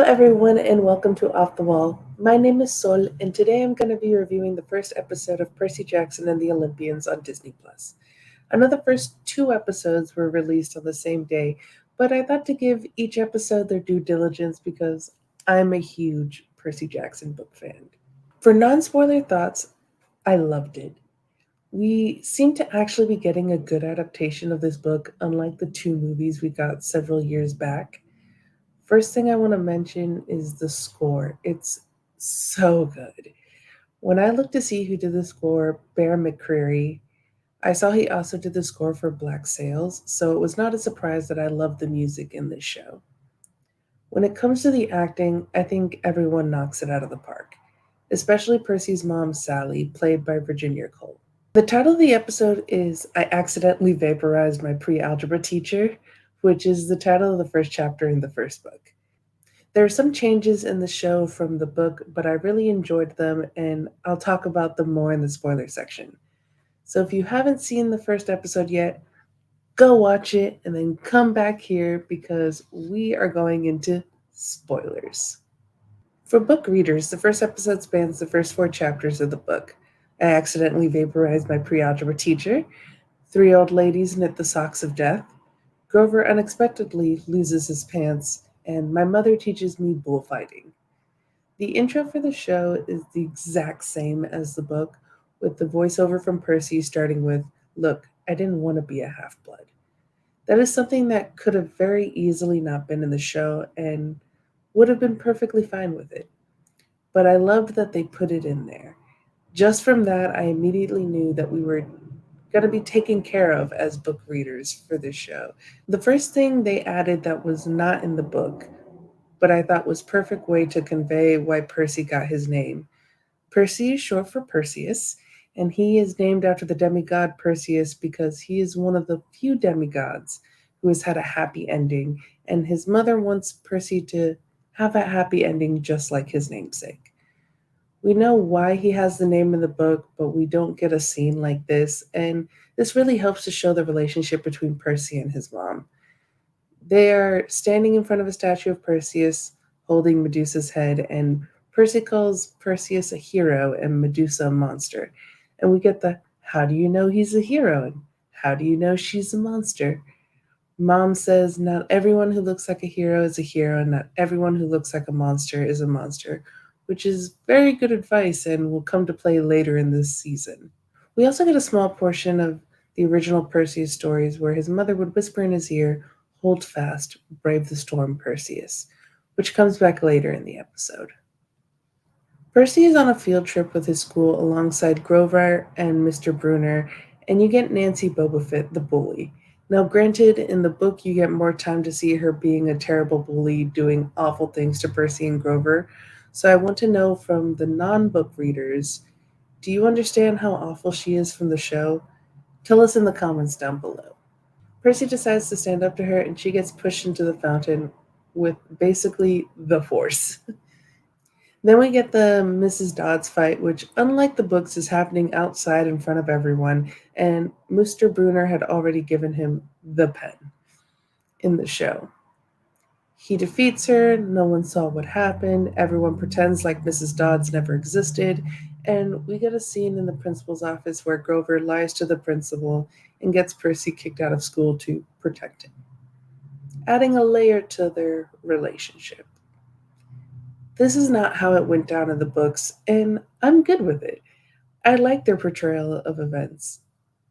everyone, and welcome to Off the Wall. My name is Sol, and today I'm going to be reviewing the first episode of Percy Jackson and the Olympians on Disney Plus. I know the first two episodes were released on the same day, but I thought to give each episode their due diligence because I'm a huge Percy Jackson book fan. For non spoiler thoughts, I loved it. We seem to actually be getting a good adaptation of this book, unlike the two movies we got several years back. First thing I want to mention is the score. It's so good. When I looked to see who did the score, Bear McCreary, I saw he also did the score for Black Sails, so it was not a surprise that I loved the music in this show. When it comes to the acting, I think everyone knocks it out of the park, especially Percy's mom, Sally, played by Virginia Cole. The title of the episode is I Accidentally Vaporized My Pre Algebra Teacher, which is the title of the first chapter in the first book. There are some changes in the show from the book, but I really enjoyed them, and I'll talk about them more in the spoiler section. So if you haven't seen the first episode yet, go watch it and then come back here because we are going into spoilers. For book readers, the first episode spans the first four chapters of the book. I accidentally vaporized my pre algebra teacher. Three old ladies knit the socks of death. Grover unexpectedly loses his pants, and my mother teaches me bullfighting. The intro for the show is the exact same as the book, with the voiceover from Percy starting with, Look, I didn't want to be a half blood. That is something that could have very easily not been in the show and would have been perfectly fine with it. But I loved that they put it in there. Just from that, I immediately knew that we were going to be taken care of as book readers for this show. The first thing they added that was not in the book, but I thought was perfect way to convey why Percy got his name. Percy is short for Perseus, and he is named after the demigod Perseus because he is one of the few demigods who has had a happy ending, and his mother wants Percy to have a happy ending just like his namesake. We know why he has the name in the book, but we don't get a scene like this, and this really helps to show the relationship between Percy and his mom. They are standing in front of a statue of Perseus holding Medusa's head, and Percy calls Perseus a hero and Medusa a monster. And we get the how do you know he's a hero? And how do you know she's a monster? Mom says not everyone who looks like a hero is a hero, and not everyone who looks like a monster is a monster, which is very good advice and will come to play later in this season. We also get a small portion of the original Perseus stories where his mother would whisper in his ear, Hold fast, brave the storm, Perseus, which comes back later in the episode. Percy is on a field trip with his school alongside Grover and Mr. Bruner, and you get Nancy Bobofit, the bully. Now, granted, in the book, you get more time to see her being a terrible bully, doing awful things to Percy and Grover. So I want to know from the non book readers, do you understand how awful she is from the show? Tell us in the comments down below. Percy decides to stand up to her, and she gets pushed into the fountain with basically the force. Then we get the Mrs. Dodds fight, which, unlike the books, is happening outside in front of everyone, and Mr. Bruner had already given him the pen in the show. He defeats her, no one saw what happened, everyone pretends like Mrs. Dodds never existed, and we get a scene in the principal's office where Grover lies to the principal and gets Percy kicked out of school to protect him, adding a layer to their relationship. This is not how it went down in the books, and I'm good with it. I like their portrayal of events.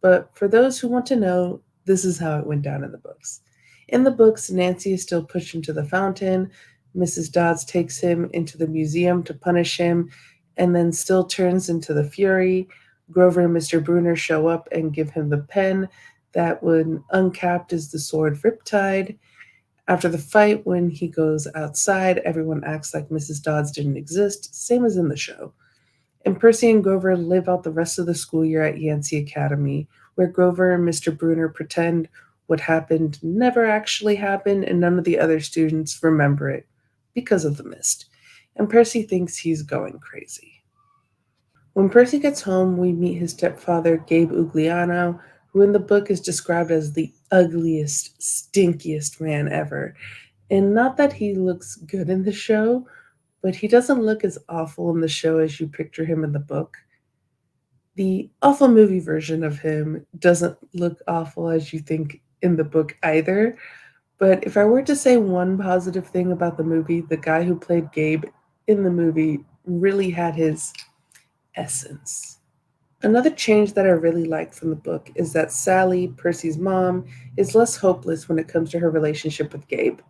But for those who want to know, this is how it went down in the books. In the books, Nancy is still pushed into the fountain. Mrs. Dodds takes him into the museum to punish him, and then still turns into the Fury. Grover and Mr. Bruner show up and give him the pen that, when uncapped, is the sword Riptide. After the fight, when he goes outside, everyone acts like Mrs. Dodds didn't exist, same as in the show. And Percy and Grover live out the rest of the school year at Yancey Academy, where Grover and Mr. Bruner pretend what happened never actually happened, and none of the other students remember it because of the mist. And Percy thinks he's going crazy. When Percy gets home, we meet his stepfather, Gabe Ugliano, who in the book is described as the ugliest, stinkiest man ever. And not that he looks good in the show, but he doesn't look as awful in the show as you picture him in the book. The awful movie version of him doesn't look awful as you think in the book either. But if I were to say one positive thing about the movie, the guy who played Gabe in the movie really had his essence. Another change that I really like from the book is that Sally, Percy's mom, is less hopeless when it comes to her relationship with Gabe.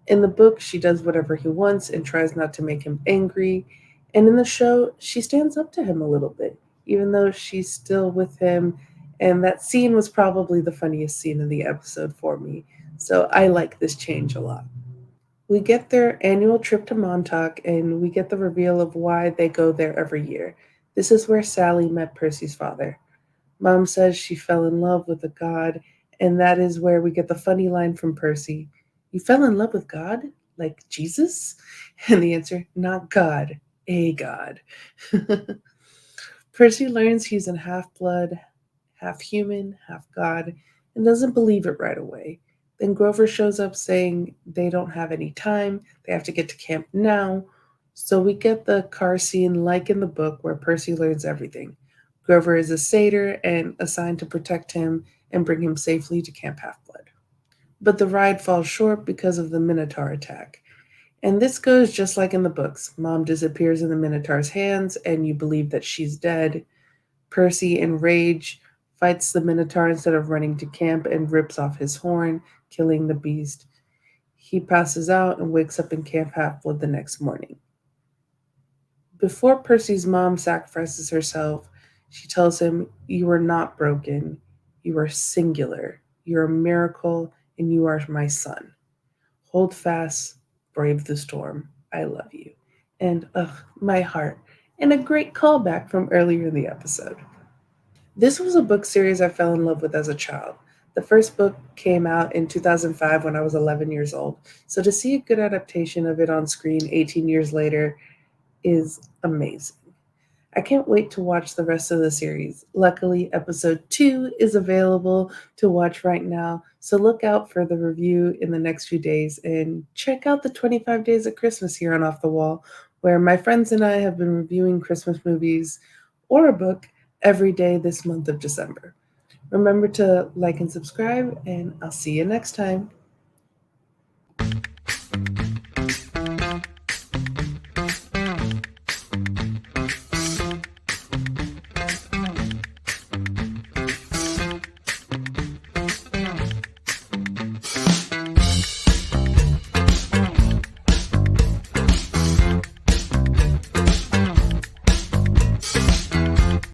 In the book, she does whatever he wants and tries not to make him angry. And in the show, she stands up to him a little bit, even though she's still with him. And that scene was probably the funniest scene in the episode for me. So I like this change a lot. We get their annual trip to Montauk and we get the reveal of why they go there every year. This is where Sally met Percy's father. Mom says she fell in love with a god, and that is where we get the funny line from Percy. You fell in love with God? Like Jesus? And the answer, not God, a god. Percy learns he's a half blood, half human, half god, and doesn't believe it right away. Then Grover shows up saying they don't have any time, they have to get to camp now. So we get the car scene like in the book where Percy learns everything. Grover is a satyr and assigned to protect him and bring him safely to Camp Half Blood. But the ride falls short because of the Minotaur attack. And this goes just like in the books. Mom disappears in the Minotaur's hands, and you believe that she's dead. Percy, in rage, fights the Minotaur instead of running to camp and rips off his horn, killing the beast. He passes out and wakes up in Camp Half Blood the next morning. Before Percy's mom sacrifices herself, she tells him, You are not broken. You are singular. You're a miracle, and you are my son. Hold fast, brave the storm. I love you. And, ugh, my heart. And a great callback from earlier in the episode. This was a book series I fell in love with as a child. The first book came out in 2005 when I was 11 years old. So to see a good adaptation of it on screen 18 years later is amazing. I can't wait to watch the rest of the series. Luckily, episode 2 is available to watch right now, so look out for the review in the next few days and check out the 25 Days of Christmas here on Off the Wall, where my friends and I have been reviewing Christmas movies or a book every day this month of December. Remember to like and subscribe, and I'll see you next time.